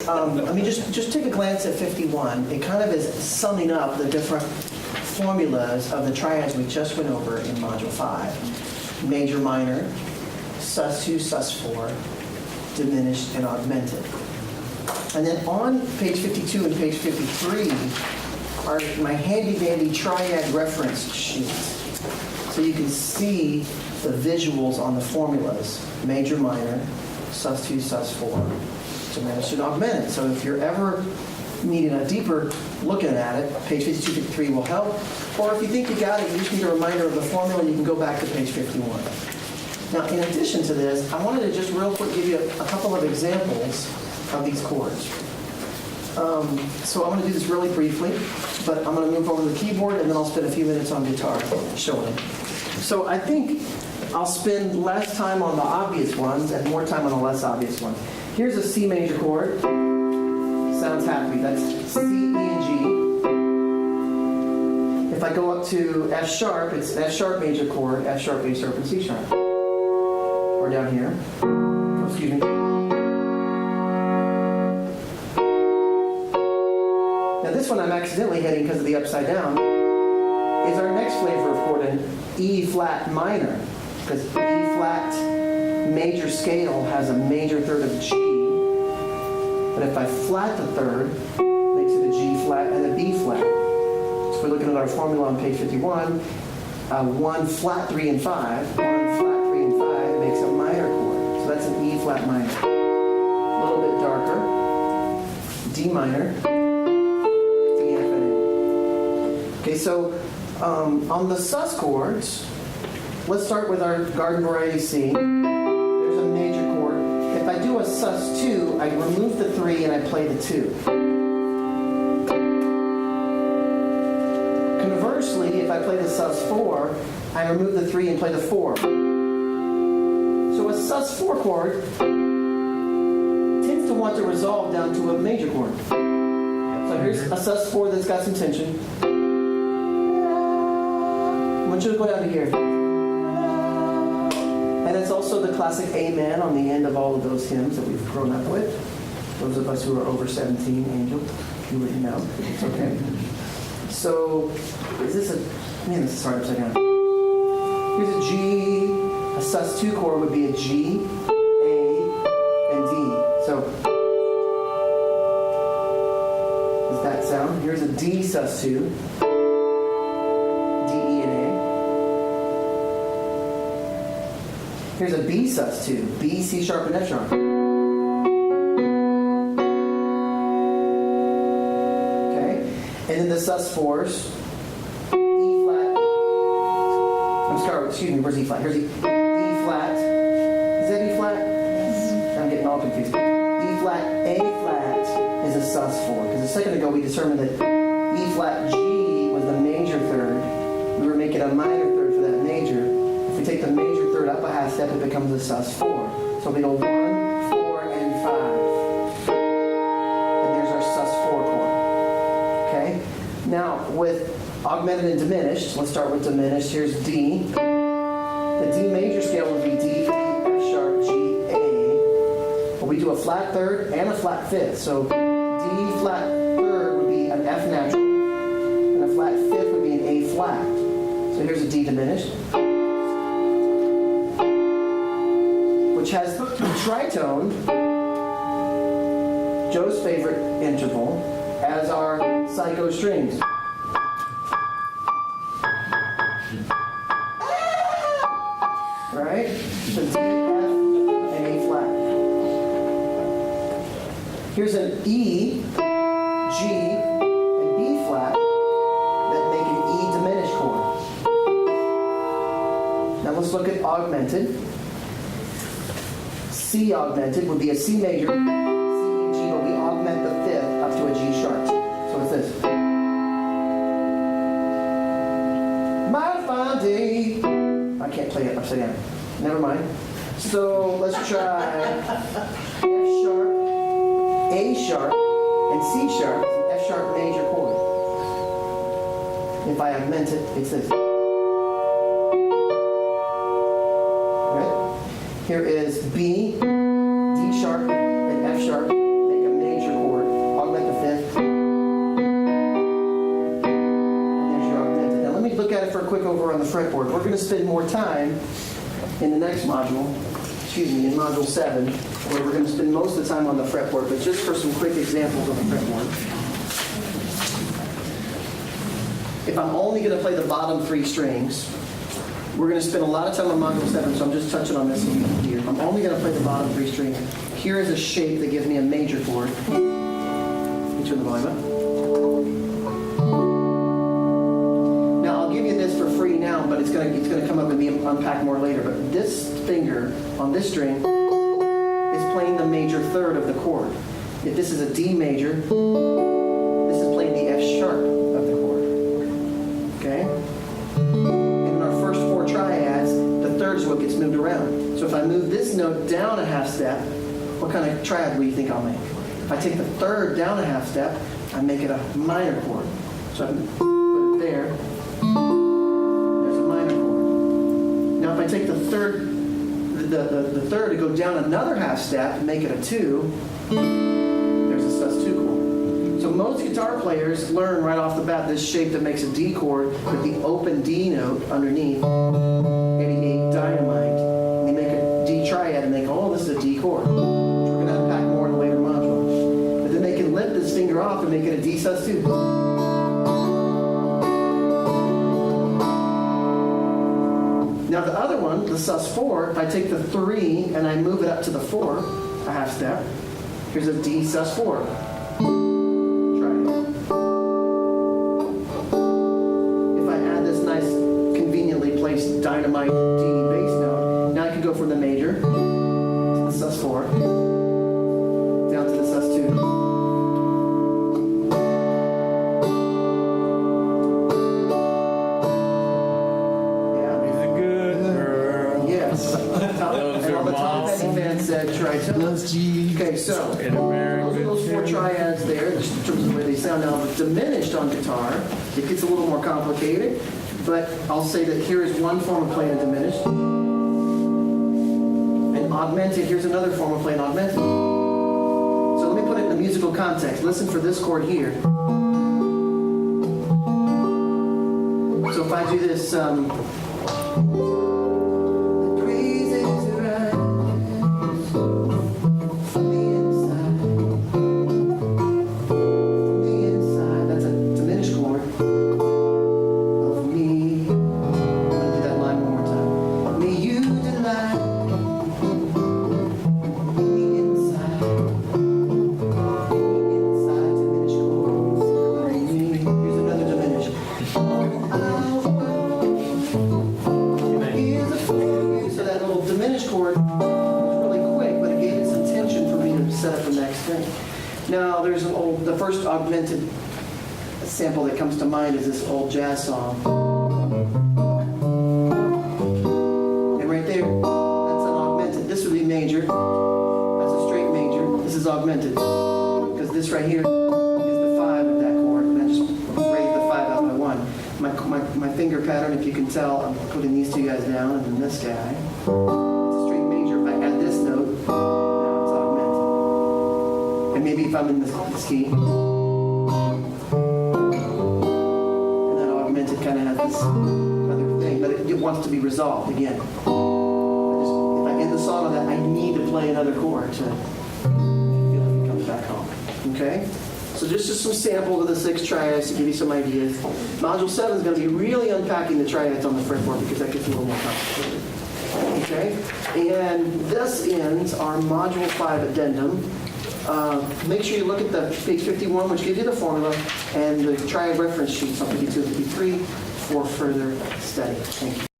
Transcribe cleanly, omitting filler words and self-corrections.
Let me just take a glance at 51. It kind of is summing up the different formulas of the triads we just went over in Module 5. Major, minor, sus2, sus4, diminished, and augmented. And then on page 52 and page 53 are my handy-dandy triad reference sheets. So you can see the visuals on the formulas, major, minor, sus2, sus4, diminished and augmented. So if you're ever needing a deeper look at it, page 52, 53 will help. Or if you think you got it, you just need a reminder of the formula, you can go back to page 51. Now, in addition to this, I wanted to just real quick give you a couple of examples of these chords. So I'm going to do this really briefly, but I'm going to move over to the keyboard, and then I'll spend a few minutes on guitar showing it. So I think I'll spend less time on the obvious ones and more time on the less obvious ones. Here's a C major chord. Sounds happy. That's C, E, and G. If I go up to F sharp, it's F sharp major chord, F sharp, A sharp, and C sharp. Or down here. Oh, excuse me. Now this one I'm accidentally hitting because of the upside down. Is our next flavor of chord an E flat minor? Because E flat major scale has a major third of G. But if I flat the third, it makes it a G flat and a B flat. So we're looking at our formula on page 51. 1 flat 3 and 5. 1 flat 3 and 5 makes a minor chord. So that's an E flat minor. A little bit darker. D minor. E, F, and A. Okay, so on the sus chords, let's start with our garden variety C. There's a major chord. If I do a sus2, I remove the 3 and I play the 2. Conversely, if I play the sus4, I remove the 3 and play the 4. So a sus4 chord tends to want to resolve down to a major chord. So here's a sus4 that's got some tension. I want you to go down to here. And it's also the classic amen on the end of all of those hymns that we've grown up with. Those of us who are over 17, Angel, you wouldn't know. It's okay. So, is this a... Man, this is hard upside down. Here's a G. A sus2 chord would be a G, A, and D. So, does that sound? Here's a D sus2. Here's a B sus2, B, C sharp, and F sharp. Okay, and then the sus4s, E flat. I'm sorry, excuse me, where's E flat? Here's E flat. Is that E flat? Yes. I'm getting all confused. E flat, A flat is a sus4. Because a second ago we determined that E flat G was the major third. We were making a minor third for that major. If we take the major third up a half step, it becomes a sus4. So we go 1, 4, and 5. And there's our sus4 chord. Okay? Now, with augmented and diminished, let's start with diminished. Here's D. The D major scale would be D, F sharp, G, A. But we do a flat third and a flat fifth. So D flat third would be an F natural, and a flat fifth would be an A flat. So here's a D diminished, which has tritone, Joe's favorite interval, as our psycho strings. Right? So D, F, and A flat. Here's an E, G, and B flat that make an E diminished chord. Now let's look at augmented. C augmented would be a C major, C, G, but we augment the fifth up to a G sharp. So it's this. My fine day. I can't play it upside down. Never mind. So let's try F sharp, A sharp, and C sharp. It's an F sharp major chord. If I augment it, it's this. Here is B, D sharp, and F sharp, make a major chord. the fretboard. We're going to spend more time in the next module, in module 7, where we're going to spend most of the time on the fretboard, but just for some quick examples on the fretboard. If I'm only going to play the bottom 3 strings, we're going to spend a lot of time on module 7, so I'm just touching on this here. I'm only going to play the bottom 3 strings. Here is a shape that gives me a major chord. Let me turn the volume up. Now, I'll give you this for free now, but it's going to come up and be unpacked more later. But this finger on this string is playing the major third of the chord. If this is a D major, this is playing the F sharp of the chord. Okay? In our first 4 triads, the third is what gets moved around. So if I move this note down a half step, what kind of triad do you think I'll make? If I take the third down a half step, I make it a minor chord. So I put it there. There's a minor chord. Now if I take the third, the third to go down another half step, make it a 2, there's a sus2 chord. So most guitar players learn right off the bat this shape that makes a D chord with the open D note underneath, 88 dynamite. And they make a D triad and they go, oh, this is a D chord. Which we're going to unpack more in a later module. But then they can lift this finger off and make it a D sus2. Now the other one, the sus4, if I take the 3 and I move it up to the 4, a half step, here's a D sus4. Try it. If I add this nice, conveniently placed dynamite D bass note, now I can go from the major to the sus4, down to the sus2. Okay, so those are those 4 triads there, just in terms of the way they sound. Now, diminished on guitar, it gets a little more complicated, but I'll say that here is one form of playing a diminished. And augmented, here's another form of playing augmented. So let me put it in the musical context. Listen for this chord here. So if I do this, now, there's the first augmented sample that comes to mind is this old jazz song. And right there, that's an augmented. This would be major. That's a straight major. This is augmented. Because this right here is the 5 of that chord. And I just raised the 5 up by 1. My finger pattern, if you can tell, I'm putting these 2 guys down and then this guy. It's a straight major. If I add this note, maybe if I'm in this key, and that augmented kind of has this other thing, but it wants to be resolved again. If I end the song on that, I need to play another chord to feel like it comes back home. Okay? So just some samples of the 6 triads to give you some ideas. Module 7 is going to be really unpacking the triads on the fretboard because that gets a little more complicated. Okay? And this ends our Module 5 addendum. Make sure you look at the page 51, which gives you the formula, and the triad reference sheets on 52 and 53 for further study. Thank you.